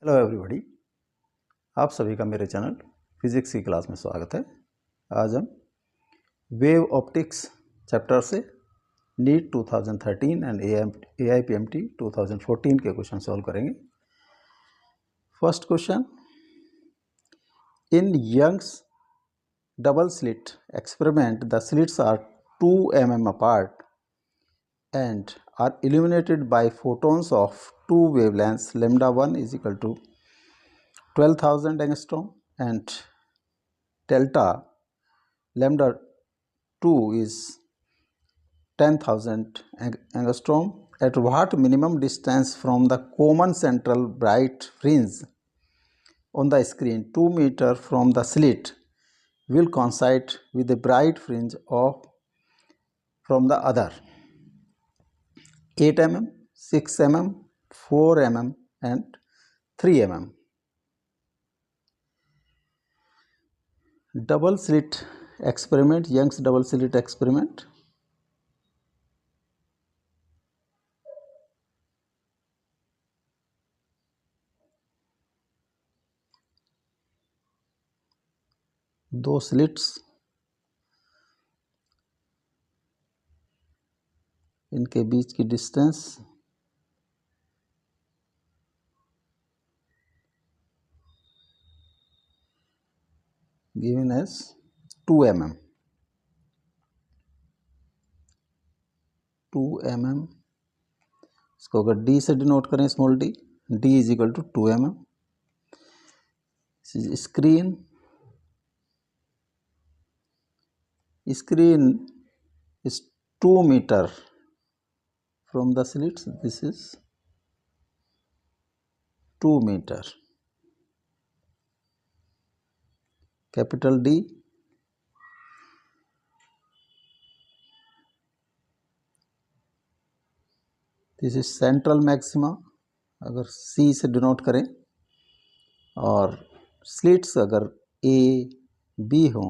Hello everybody, आप सभी का मेरे चैनल फिजिक्स की क्लास में स्वागत है। आज हम वेव ऑप्टिक्स चैप्टर से नीट 2013 एंड AIPMT 2014 के क्वेश्चन सॉल्व करेंगे। First question, in Young's double slit experiment the slits are 2 mm apart and are illuminated by photons of two wavelengths lambda 1 is equal to 12,000 angstrom and delta lambda 2 is 10,000 angstrom. At what minimum distance from the common central bright fringe on the screen 2 meter from the slit will coincide with the bright fringe from the other? 8 mm, 6 mm, 4 mm and 3 mm. Double slit experiment, Young's double slit experiment. दो slits, इनके बीच की distance given as 2 mm. 2 mm, इसको अगर d से denote करें, small d, d is equal to 2 mm. Screen is 2 meter from the slits. This is 2 meter. Capital D, this is central maxima, अगर C से denote करें, और slits अगर A B हो,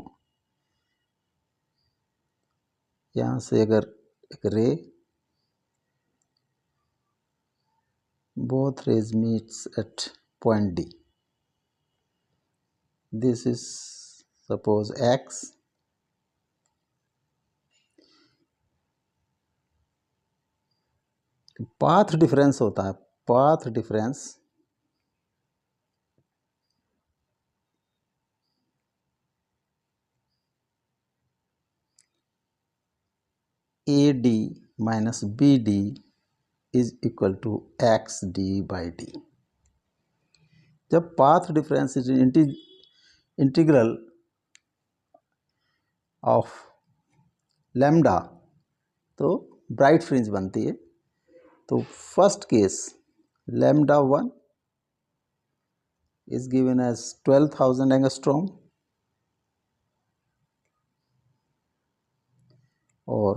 यहाँ से अगर एक रे, both rays meets at point D. This is suppose X. Path difference होता है, path difference AD minus BD is equal to XD by D. जब path difference is integral of lambda तो ब्राइट फ्रिंज बनती है। तो first case lambda 1 is given as 12,000 angstrom or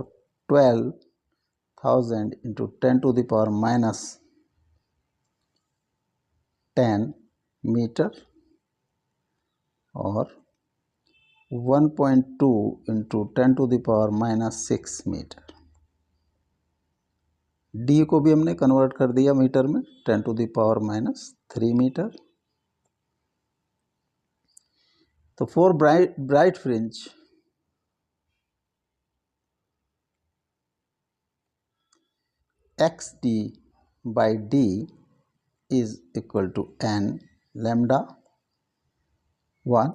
12,000 into 10 to the power minus 10 meter or 1.2 into 10 to the power minus 6 meter. D को भी हमने convert कर दिया metre में, 10 to the power minus 3 metre. तो for bright fringe XD by D is equal to n lambda 1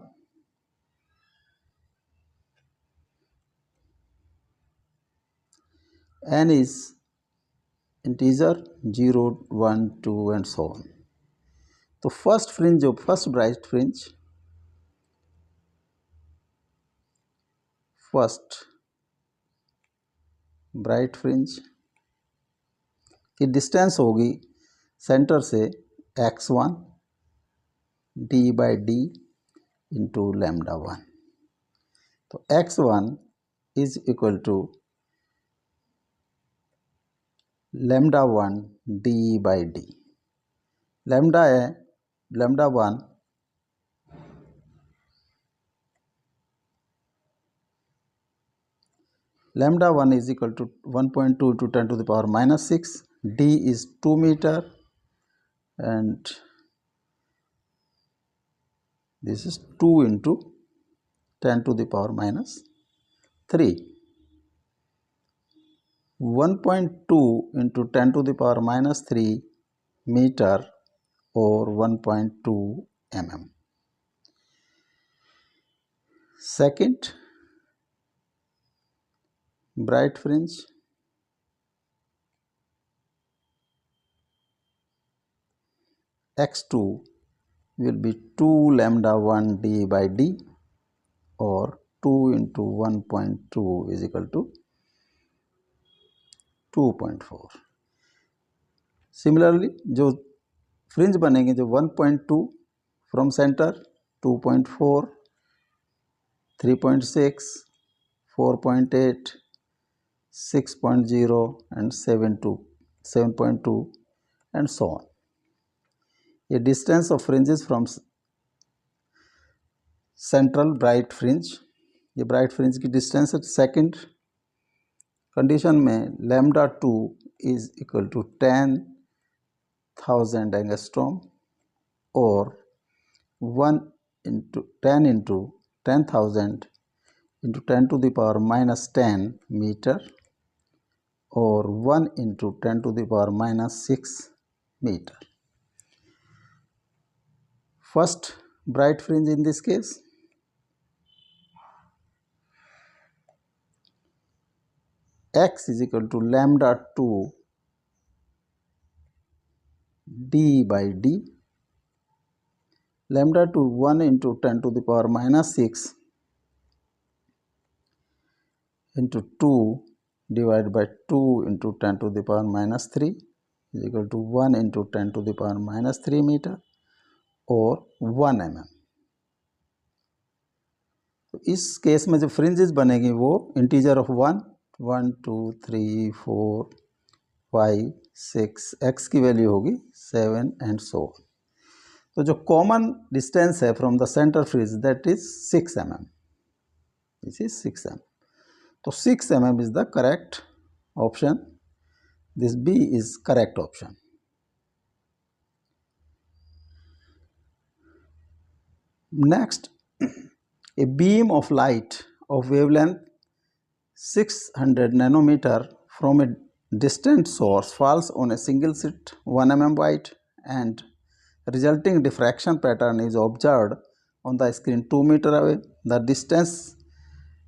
n is integer 0, 1, 2 and so on. तो first fringe, जो first bright fringe, first bright fringe की distance होगी centre से x1 d by D into lambda 1. तो x1 is equal to lambda 1 d by D. Lambda है lambda 1 lambda 1 is equal to 1.2 to 10 to the power minus 6. D is 2 meter and This is 2 into 10 to the power minus 3. 1.2 into 10 to the power minus 3 meter or 1.2 mm. Second, bright fringe. X2 will be 2 lambda 1 d by d or 2 into 1.2 is equal to 2.4. Similarly, जो fringe बनेंगे जो 1.2 from centre, 2.4, 3.6, 4.8, 6.0 and 7.2 and so on. A distance of fringes from central bright fringe, ये bright fringe की distance है. Second condition में lambda 2 is equal to 10,000 angstrom और 1 into 10 into 10,000 into 10 to the power minus 10 meter or 1 into 10 to the power minus 6 meter. First bright fringe in this case, x is equal to lambda 2 d by d. Lambda 2 1 into 10 to the power minus 6 into 2 divided by 2 into 10 to the power minus 3 is equal to 1 into 10 to the power minus 3 meter और 1 mm. तो इस case में जो fringes बनेगी वो integer of 1, 1, 2, 3, 4, 5, 6, x की value होगी 7 and so. तो जो कॉमन डिस्टेंस है from the centre fringe that is 6 mm. This is 6 mm. तो 6 mm is the correct option. This B is correct option. Next, a beam of light of wavelength 600 nanometer from a distant source falls on a single slit 1 mm wide and resulting diffraction pattern is observed on the screen 2 meter away. The distance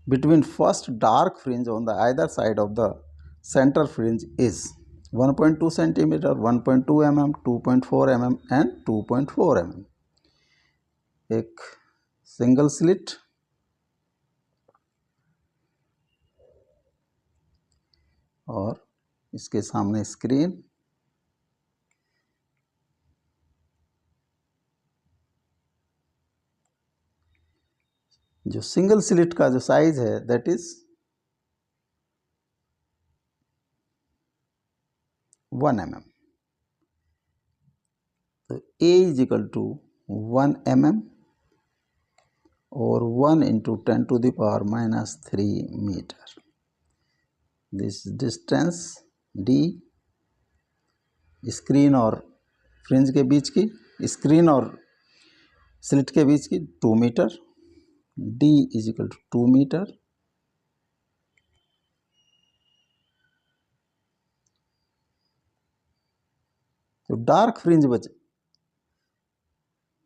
between first dark fringe on the either side of the center fringe is 1.2 centimeter, 1.2 mm, 2.4 mm and 2.4 mm. एक single slit और इसके सामने screen. जो single slit का जो size है that is 1 mm. तो A is equal to 1 mm और 1 into 10 to the power minus 3 meter. This distance D screen और फ्रिंज के बीच की, स्क्रीन और स्लिट के बीच की 2 metre. D is equal to 2 metre. तो डार्क फ्रिंज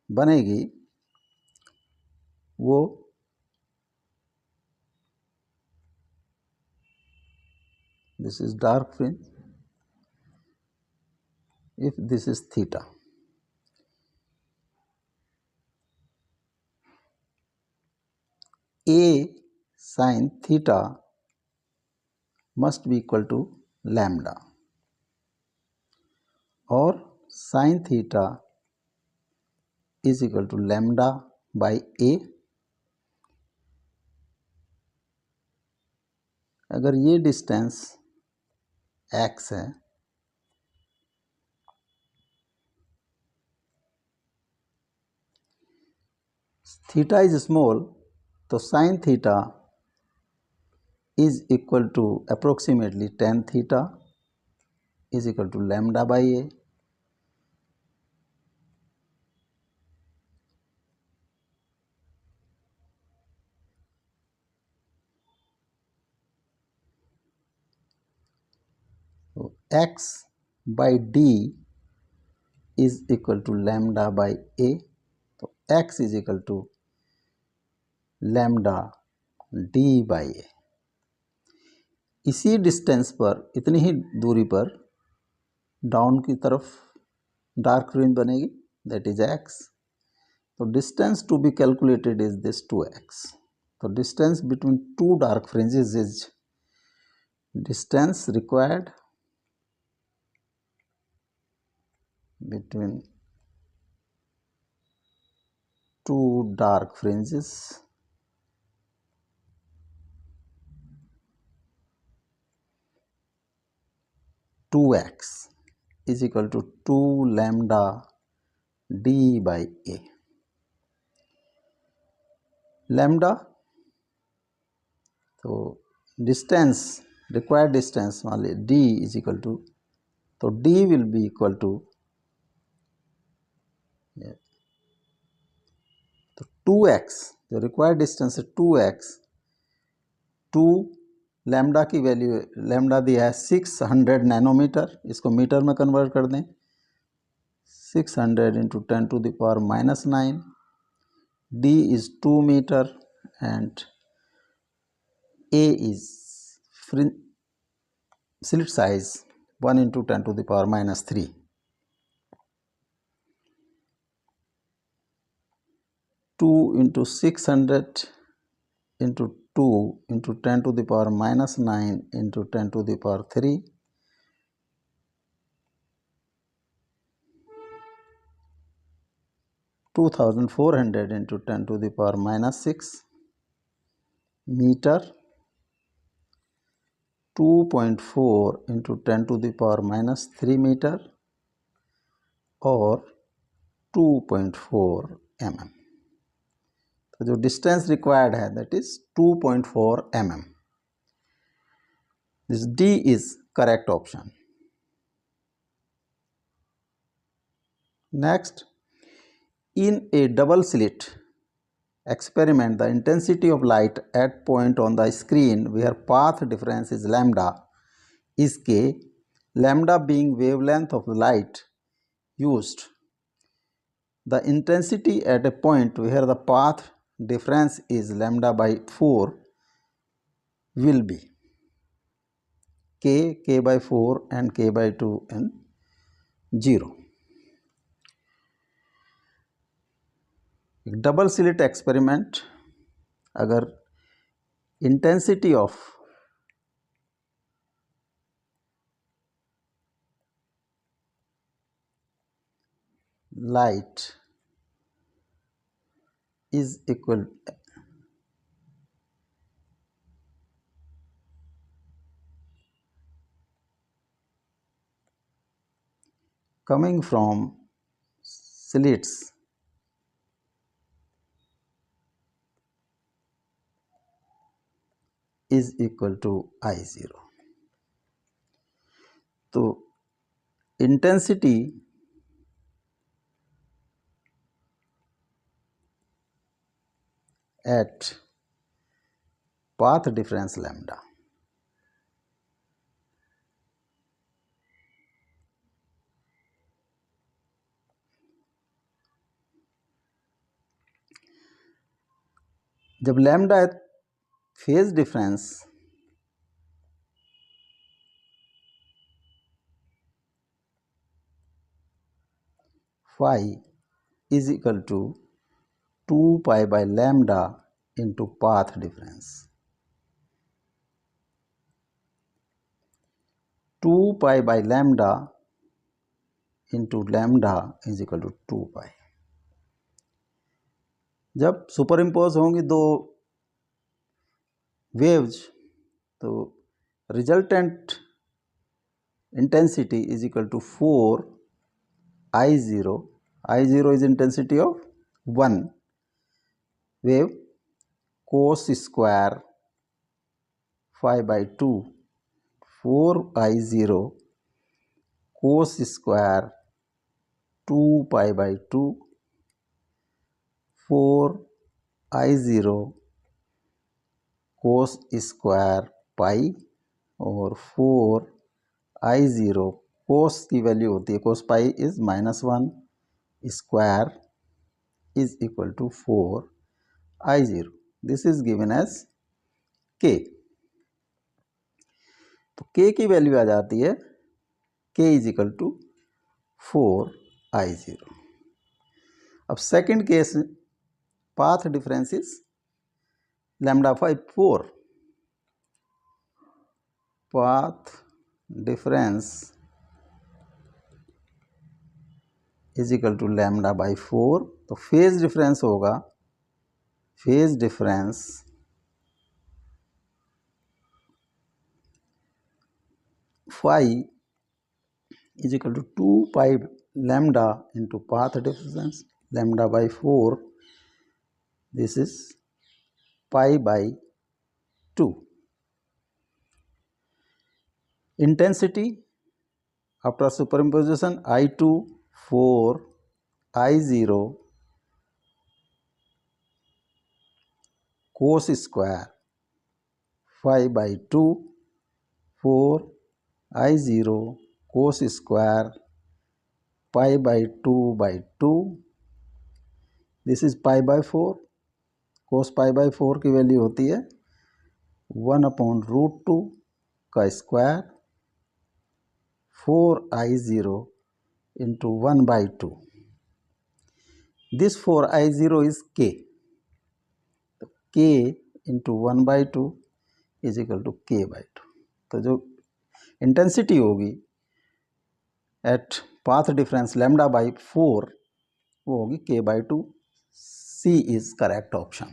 बनेगी वो this is dark fringe if this is theta. A sin theta must be equal to lambda or sin theta is equal to lambda by A. अगर ये distance x है theta is small तो sine theta is equal to approximately tan theta is equal to lambda by A. x by d is equal to lambda by a, तो x is equal to lambda d by a। इसी distance पर, इतनी ही दूरी पर down की तरफ dark fringe बनेगी, दैट इज x। तो distance to be calculated is this 2x। तो distance between two dark fringes is distance required between two dark fringes (2x) is equal to 2 lambda d by a। lambda, तो distance, required distance मान लीजिए d is equal to, तो d will be equal to, तो 2x, जो required distance है 2x, 2 lambda की value, lambda दिया है 600 नैनोमीटर, इसको मीटर में कन्वर्ट कर दें, 600 into 10 to the power minus 9, d is 2 meter and a is slit size 1 into 10 to the power minus 3। 2 into 600 into 2 into 10 to the power minus 9 into 10 to the power 3, 2400 into 10 to the power minus 6 meter, 2.4 into 10 to the power minus 3 meter और 2.4 mm। तो जो distance required है that is 2.4 mm। This D is correct option. Next, in a double slit experiment, the intensity of light at point on the screen where path difference is lambda is k, lambda being wavelength of the light used. The intensity at a point where the path difference is lambda by 4 will be k by 4 and k by 2 and 0। Double slit experiment, अगर intensity of light is equal coming from slits is equal to I0। तो intensity at path difference lambda, जब lambda phase difference phi is equal to 2 pi by lambda into path difference। 2 pi by lambda into lambda is equal to 2 pi। जब superimpose होंगी दो waves, तो resultant intensity is equal to 4 I0। I0 is intensity of one wave cos square phi by 2, 4 I0 cos square 2 pi by 2, 4 I0 cos square pi और 4 I0 कोस की value होती है, cos pi is -1 square is equal to 4I0. This is given as k. तो k की value आ जाती है k is equal to 4I0. अब second case, path difference is λ/4. Path difference is equal to λ/4. तो phase difference होगा, phase difference phi is equal to 2 pi lambda into path difference λ/4. This is π/2. Intensity after superimposition I2 4 I0 cos square 5/2 4 I0 cos square π/2/2. This is π/4. cos π/4 की value होती है 1/√2 का square 4I0 into 1/2. This 4I0 is k. k into 1/2 is equal to k/2. तो जो intensity होगी eight path difference λ/4 वो होगी k/2. C is correct option.